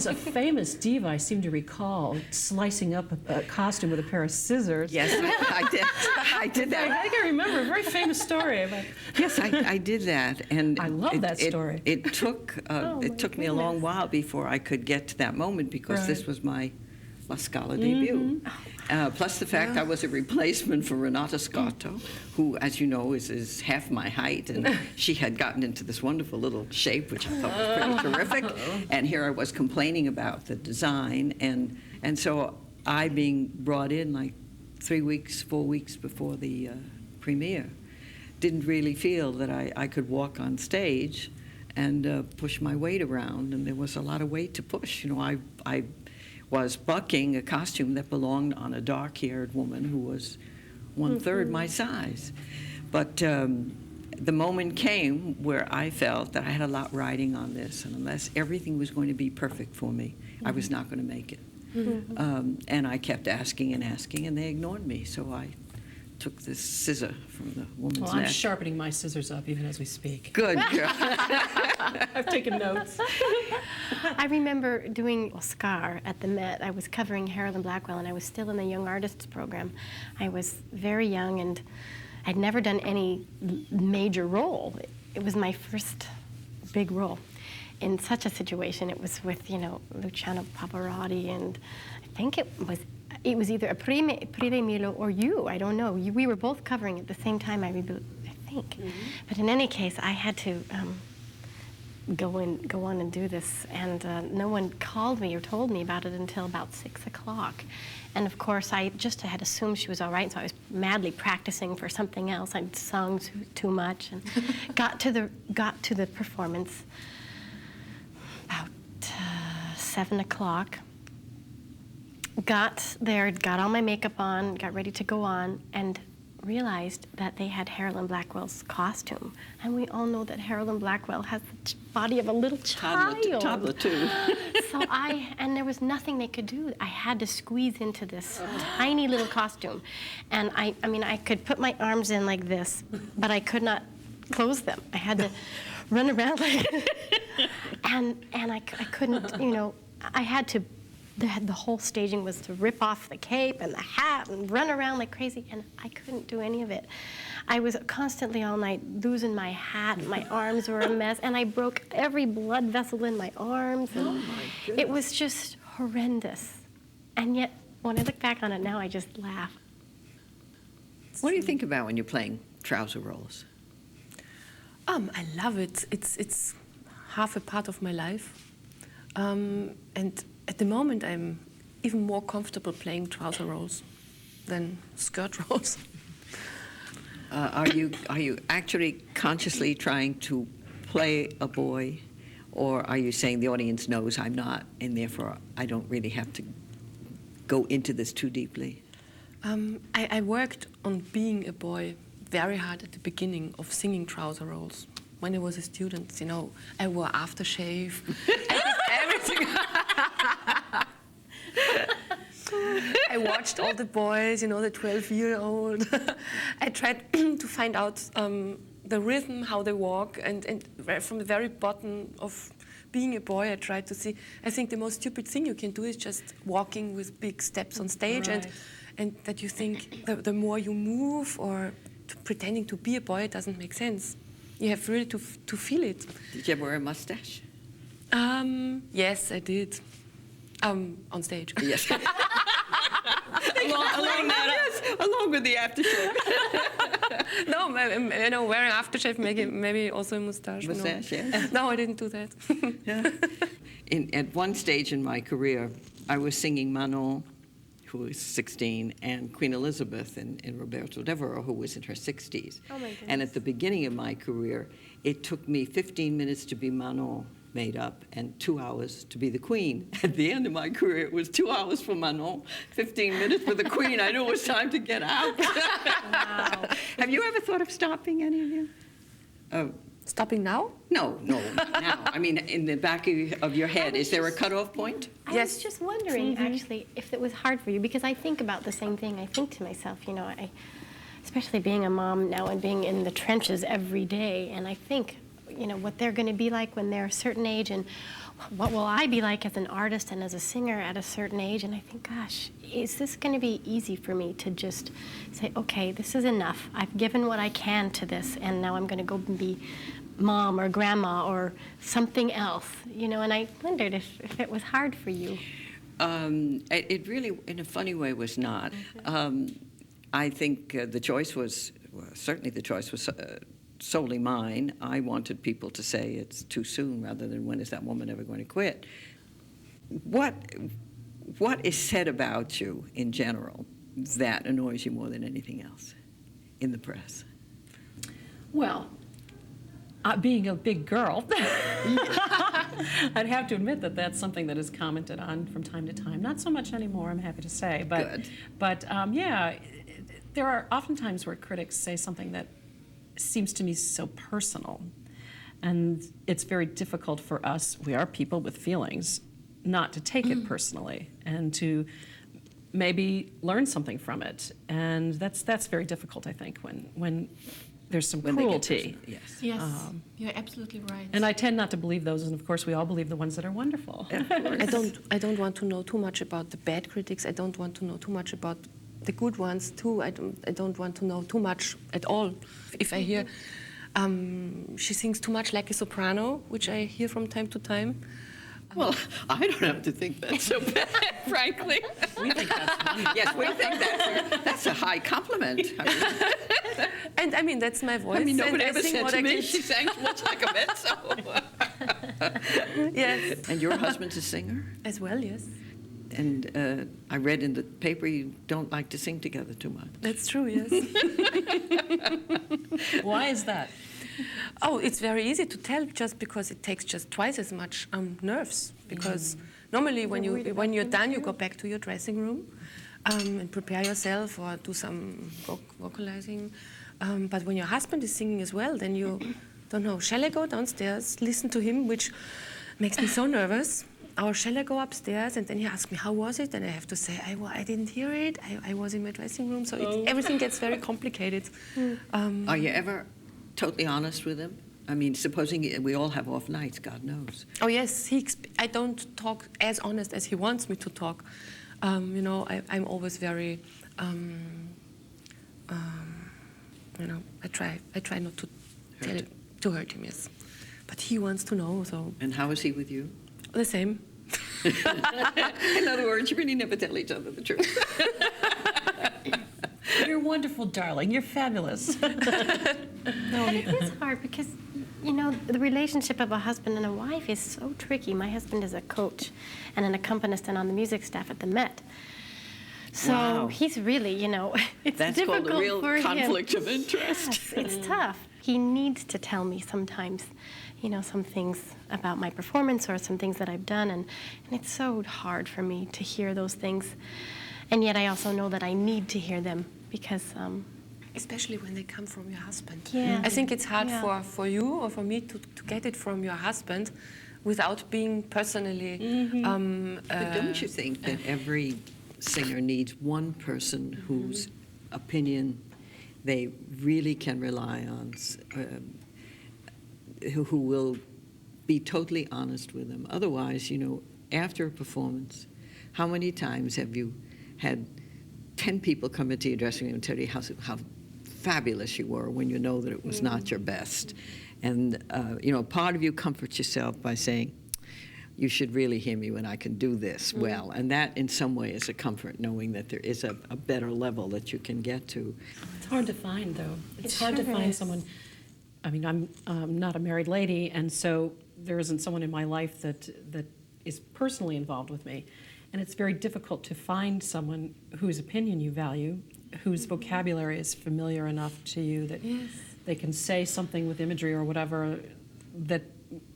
was a famous diva, I seem to recall, slicing up a costume with a pair of scissors. Yes, I did. I did that. I can remember a very famous story about. Yes, I did that, and I love that story. It took me a long while before I could get to that moment, because this was my La Scala debut. Plus the fact I was a replacement for Renata Scotto, who, as you know, is half my height, and she had gotten into this wonderful little shape, which I thought was pretty terrific. And here I was complaining about the design, and so I, being brought in like 4 weeks before the premiere, didn't really feel that I could walk on stage and push my weight around, and there was a lot of weight to push. You know, I was bucking a costume that belonged on a dark-haired woman who was 1/3 my size. But the moment came where I felt that I had a lot riding on this, and unless everything was going to be perfect for me, I was not going to make it. And I kept asking and asking, and they ignored me. So I took this scissor from the woman's neck. Well, I'm sharpening my scissors up even as we speak. Good girl. I've taken notes. I remember doing Oscar at the Met. I was covering Harold and Blackwell, and I was still in the Young Artists program. I was very young, and I'd never done any major role. It was my first big role. In such a situation, it was with, you know, Luciano Pavarotti, and I think it was either a Prime Milo or you, I don't know. We were both covering at the same time, I think. But in any case, I had to go on and do this, and no one called me or told me about it until about 6 o'clock. And of course, I just had assumed she was all right, so I was madly practicing for something else. I'd sung too much, and got to the performance about 7 o'clock. Got there, got all my makeup on, got ready to go on, and realized that they had Harold and Blackwell's costume. And we all know that Harold and Blackwell has the body of a little child. Toddler too. And there was nothing they could do. I had to squeeze into this tiny little costume. And I mean, I could put my arms in like this, but I could not close them. I had to run around like, and I couldn't, you know, I had to, the whole staging was to rip off the cape and the hat and run around like crazy, and I couldn't do any of it. I was constantly all night losing my hat, my arms were a mess, and I broke every blood vessel in my arms. And oh my goodness. It was just horrendous. And yet, when I look back on it now, I just laugh. What do you think about when you're playing trouser roles? I love it. It's half a part of my life. And at the moment, I'm even more comfortable playing trouser roles than skirt roles. Are you actually consciously trying to play a boy, or are you saying the audience knows I'm not, and therefore I don't really have to go into this too deeply? I worked on being a boy very hard at the beginning of singing trouser roles. When I was a student, you know, I wore aftershave. I did everything. I watched all the boys, you know, the 12-year-old. I tried to find out the rhythm, how they walk, and from the very bottom of being a boy, I tried to see. I think the most stupid thing you can do is just walking with big steps on stage, right. and that you think the more you move or pretending to be a boy, it doesn't make sense. You have really to feel it. Did you ever wear a mustache? Yes, I did. On stage. Yes. along with the aftershave. No, you know, wearing aftershave, maybe also a mustache. Mustache, no. yes. No, I didn't do that. Yeah. At one stage in my career, I was singing Manon, who was 16, and Queen Elizabeth in Roberto Devereux, who was in her 60s. Oh my goodness. And at the beginning of my career, it took me 15 minutes to be Manon made up and 2 hours to be the Queen. At the end of my career, it was 2 hours for Manon, 15 minutes for the Queen. I knew it was time to get out. Wow. Have you ever thought of stopping, any of you? Stopping now? No, not now. I mean, in the back of your head, is there a cutoff point? I was just wondering, actually, if it was hard for you, because I think about the same thing. I think to myself, you know, especially being a mom now and being in the trenches every day, and I think, you know, what they're going to be like when they're a certain age, and what will I be like as an artist and as a singer at a certain age? And I think, gosh, is this going to be easy for me to just say, okay, this is enough. I've given what I can to this, and now I'm going to go and be mom or grandma or something else, you know? And I wondered if it was hard for you. It really, in a funny way, was not. I think the choice was, certainly the choice was solely mine. I wanted people to say it's too soon rather than when is that woman ever going to quit. What is said about you in general that annoys you more than anything else in the press? Well, being a big girl, I'd have to admit that that's something that is commented on from time to time. Not so much anymore, I'm happy to say. But, Good. But yeah, there are often times where critics say something that seems to me so personal. And it's very difficult for us, we are people with feelings, not to take it personally and to maybe learn something from it. And that's very difficult, I think, when there's some cruelty. Yes. Yes, you're absolutely right. And I tend not to believe those, and of course we all believe the ones that are wonderful. I don't want to know too much about the bad critics. I don't want to know too much about the good ones too. I don't want to know too much at all. If I hear she sings too much like a soprano, which I hear from time to time. Well, I don't have to think that's so bad, frankly. We think that's wonderful. Yes, we think that's a high compliment. I mean, And I mean, that's my voice. I mean, nobody and ever I sing said what to I me can. she sang much like a mezzo. Yes, And your husband's a singer? as well, yes. And I read in the paper you don't like to sing together too much. That's true, yes. Why is that? Oh, it's very easy to tell just because it takes just twice as much nerves. Because normally when you're done, you go back to your dressing room and prepare yourself or do some vocalizing. But when your husband is singing as well, then you don't know, shall I go downstairs, listen to him, which makes me so nervous? Or shall I go upstairs? And then he asks me, how was it? And I have to say, I didn't hear it. I was in my dressing room. So everything gets very complicated. Are you ever totally honest with him? I mean, supposing we all have off nights, God knows. Oh yes, I don't talk as honest as he wants me to talk. You know, I'm always very, you know, I try not to tell it, to hurt him, yes. But he wants to know, so. And how is he with you? The same. In other words, you really never tell each other the truth. You're wonderful, darling. You're fabulous. And it is hard because, you know, the relationship of a husband and a wife is so tricky. My husband is a coach and an accompanist and on the music staff at the Met. So Wow. he's really, you know, it's That's difficult called a real for conflict him. of interest. Yes, it's tough. He needs to tell me sometimes, you know, some things about my performance or some things that I've done, and it's so hard for me to hear those things. And yet I also know that I need to hear them because Especially when they come from your husband. Yeah. I think it's hard Yeah. for you or for me to get it from your husband without being personally. But don't you think that every singer needs one person whose opinion they really can rely on, who will be totally honest with them? Otherwise, you know, after a performance, how many times have you had 10 people come into your dressing room and tell you how fabulous you were when you know that it was not your best? And, you know, part of you comforts yourself by saying, you should really hear me when I can do this well. And that, in some way, is a comfort, knowing that there is a better level that you can get to. It's hard to find, though. It's It hard to sure find is. someone. I mean, I'm not a married lady, and so there isn't someone in my life that is personally involved with me. And it's very difficult to find someone whose opinion you value, whose vocabulary is familiar enough to you that they can say something with imagery or whatever that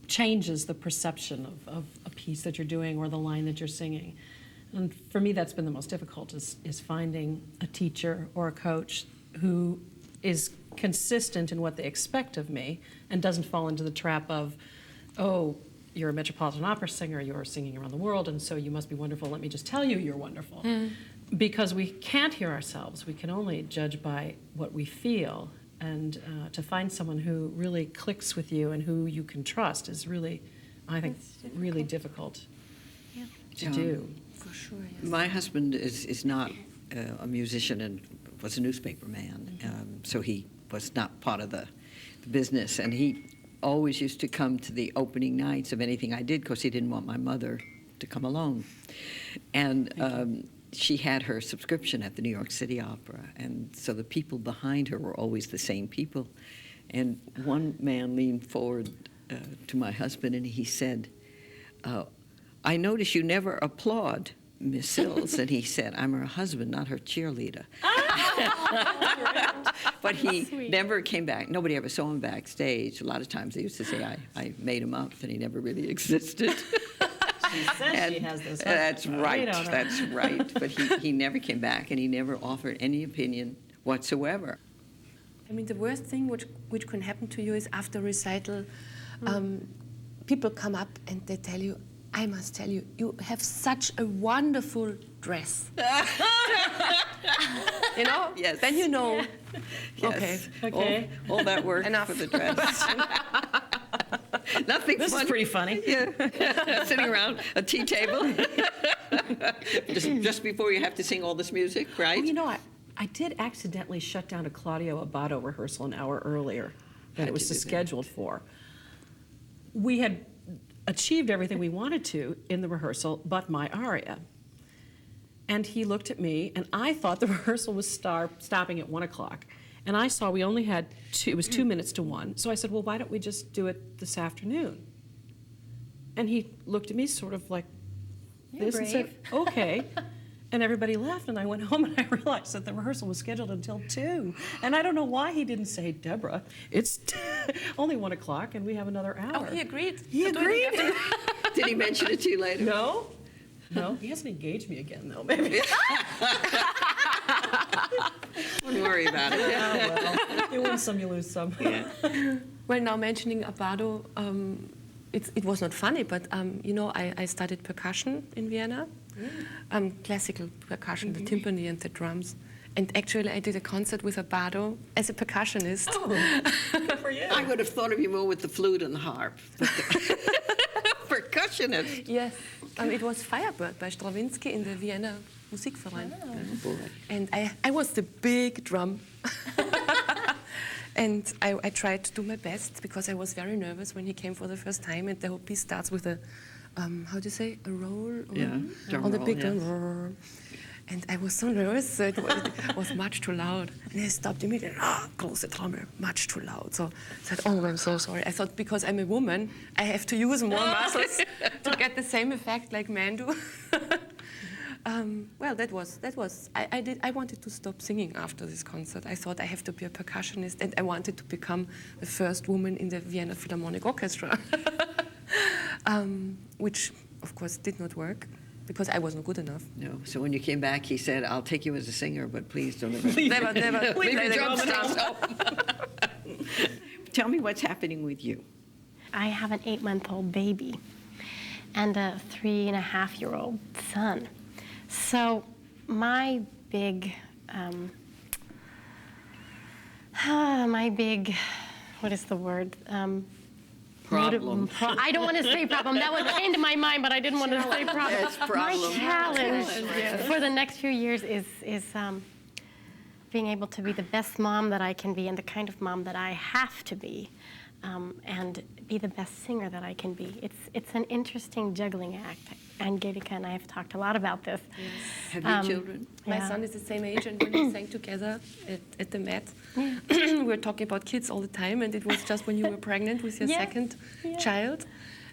changes the perception of a piece that you're doing or the line that you're singing. And for me, that's been the most difficult, is finding a teacher or a coach who is consistent in what they expect of me and doesn't fall into the trap of, oh, you're a Metropolitan Opera singer, you're singing around the world, and so you must be wonderful. Let me just tell you you're wonderful. Because we can't hear ourselves. We can only judge by what we feel. And to find someone who really clicks with you and who you can trust is really I think, really difficult to do. For sure, yes. My husband is not a musician and was a newspaper man, so he was not part of the business. And he always used to come to the opening nights of anything I did because he didn't want my mother to come alone. And she had her subscription at the New York City Opera, and so the people behind her were always the same people. And one man leaned forward to my husband and he said, I notice you never applaud Miss Sills. And he said, I'm her husband, not her cheerleader. But he never came back. Nobody ever saw him backstage. A lot of times they used to say I made him up and he never really existed. She says she has this. That's right. That's right. But he never came back and he never offered any opinion whatsoever. I mean, the worst thing which can happen to you is after recital, people come up and they tell you, I must tell you, you have such a wonderful dress. You know? Yes. Then you know. Yes. Okay. All that work Enough. for the dress. Nothing This funny. is pretty funny. Yeah. Sitting around a tea table. just before you have to sing all this music, right? Well, you know, I did accidentally shut down a Claudio Abbado rehearsal an hour earlier than How'd it was you do that? scheduled for. We had achieved everything we wanted to in the rehearsal, but my aria. And he looked at me, and I thought the rehearsal was stopping at 1 o'clock. And I saw we only had it was 2 minutes to 1. So I said, well, why don't we just do it this afternoon? And he looked at me sort of like this and said, okay. And everybody left, and I went home, and I realized that the rehearsal was scheduled until 2. And I don't know why he didn't say, Deborah, it's only 1 o'clock, and we have another hour. Oh, he agreed. He agreed. Did he mention it to you later? No. No, he hasn't engaged me again, though, maybe. Don't worry about it. Well, you win some, you lose some. Well, now mentioning Abbado, it was not funny, but you know, I studied percussion in Vienna, classical percussion, the timpani and the drums. And actually, I did a concert with Abbado as a percussionist. Oh, good for you. I would have thought of you more with the flute and the harp. Percussionist. Yes, it was Firebird by Stravinsky in the Vienna Musikverein. Oh, boy. And I was the big drum. And I tried to do my best because I was very nervous when he came for the first time. And the whole piece starts with a, how do you say, a roll? Yeah, drum on the roll, big yes. drum. And I was so nervous, so it was much too loud. And I stopped immediately, große Trommel, much too loud. So I said, oh, I'm so sorry. I thought because I'm a woman, I have to use more muscles to get the same effect like men do. Well, that was. I wanted to stop singing after this concert. I thought I have to be a percussionist, and I wanted to become the first woman in the Vienna Philharmonic Orchestra, which, of course, did not work because I wasn't good enough. No. So when you came back, he said, I'll take you as a singer, but please don't ever Never. leave your the drumsticks. Tell me what's happening with you. I have an 8-month-old baby and a 3.5-year-old son. So my big, what is the word? Problem. I don't want to say problem. That one came to my mind, but I didn't want to say problem. Yes, problem. My challenge for the next few years is being able to be the best mom that I can be and the kind of mom that I have to be, and be the best singer that I can be. It's an interesting juggling act. Angelika and I have talked a lot about this. Have you children? My Yeah. son is the same age, and when we sang together at the Met, we were talking about kids all the time, and it was just when you were pregnant with your Yeah. second child.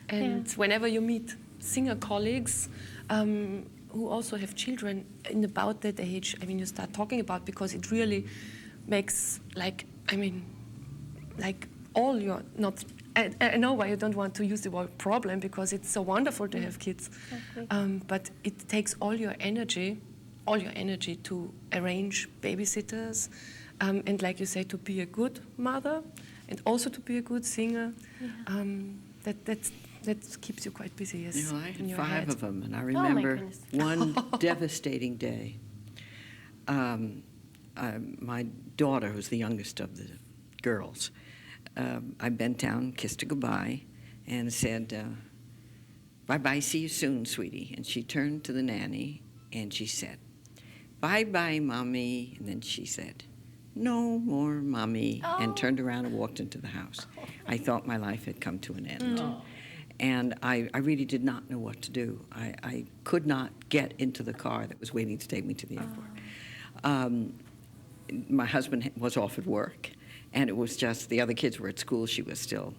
And whenever you meet singer colleagues who also have children in about that age, I mean, you start talking about, because it really makes, all your, not, I know why you don't want to use the word problem, because it's so wonderful to have kids. Exactly. But it takes all your energy to arrange babysitters, and like you say, to be a good mother, and also to be a good singer. Yeah. That keeps you quite busy. Yes, You know, I in had your 5 head. of them, and I my remember goodness. one devastating day. My daughter, who's the youngest of the girls, I bent down, kissed her goodbye, and said, "Bye-bye, see you soon, sweetie." And she turned to the nanny and she said, "Bye-bye, Mommy." And then she said, "No more, Mommy," and turned around and walked into the house. I thought my life had come to an end. And I really did not know what to do. I could not get into the car that was waiting to take me to the airport. My husband was off at work, and it was just the other kids were at school. She was still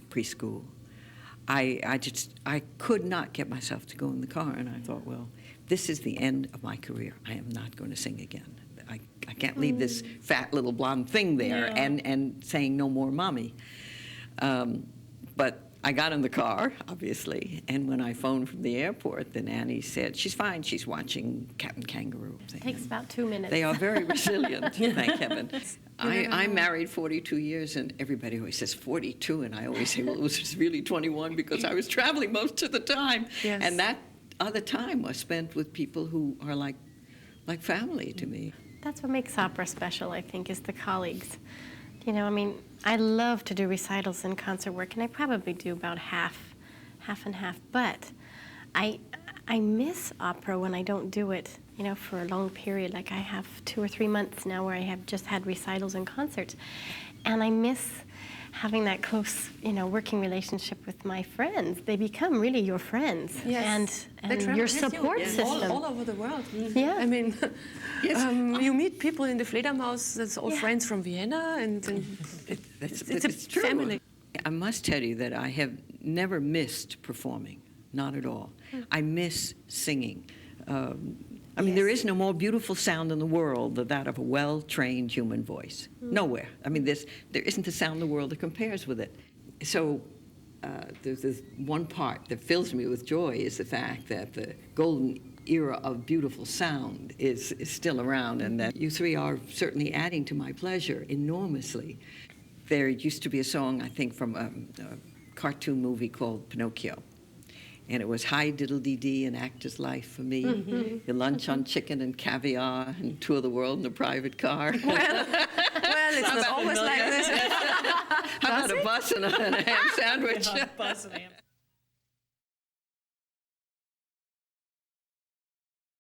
preschool. I could not get myself to go in the car, and I thought, well, this is the end of my career. I am not going to sing again. I can't leave this fat little blonde thing there and saying no more, Mommy. But I got in the car, obviously, and when I phoned from the airport, the nanny said, "She's fine, she's watching Captain Kangaroo." It takes about 2 minutes. They are very resilient, thank heaven. I'm married 42 years, and everybody always says 42, and I always say, well, it was really 21 because I was traveling most of the time. Yes. And that other time was spent with people who are like family to me. That's what makes opera special, I think, is the colleagues. You know, I mean, I love to do recitals and concert work, and I probably do about half and half. But I miss opera when I don't do it, you know, for a long period. Like I have 2 or 3 months now where I have just had recitals and concerts, and I miss having that close, you know, working relationship with my friends. They become really your friends and your support system. All over the world. Yeah. I mean, you meet people in the Fledermaus, that's all friends from Vienna, and it's a true. family. I must tell you that I have never missed performing, not at all. I miss singing. I mean, there is no more beautiful sound in the world than that of a well-trained human voice. Nowhere. I mean, there isn't a sound in the world that compares with it. So there's this one part that fills me with joy is the fact that the golden era of beautiful sound is still around, and that you three are certainly adding to my pleasure enormously. There used to be a song, I think, from a cartoon movie called Pinocchio. And it was "Hi diddle-dee dee, an actor's life for me. Your lunch on chicken and caviar, and tour the world in a private car." Well, it's not always like this. How about a bus and a ham sandwich? Bus and ham.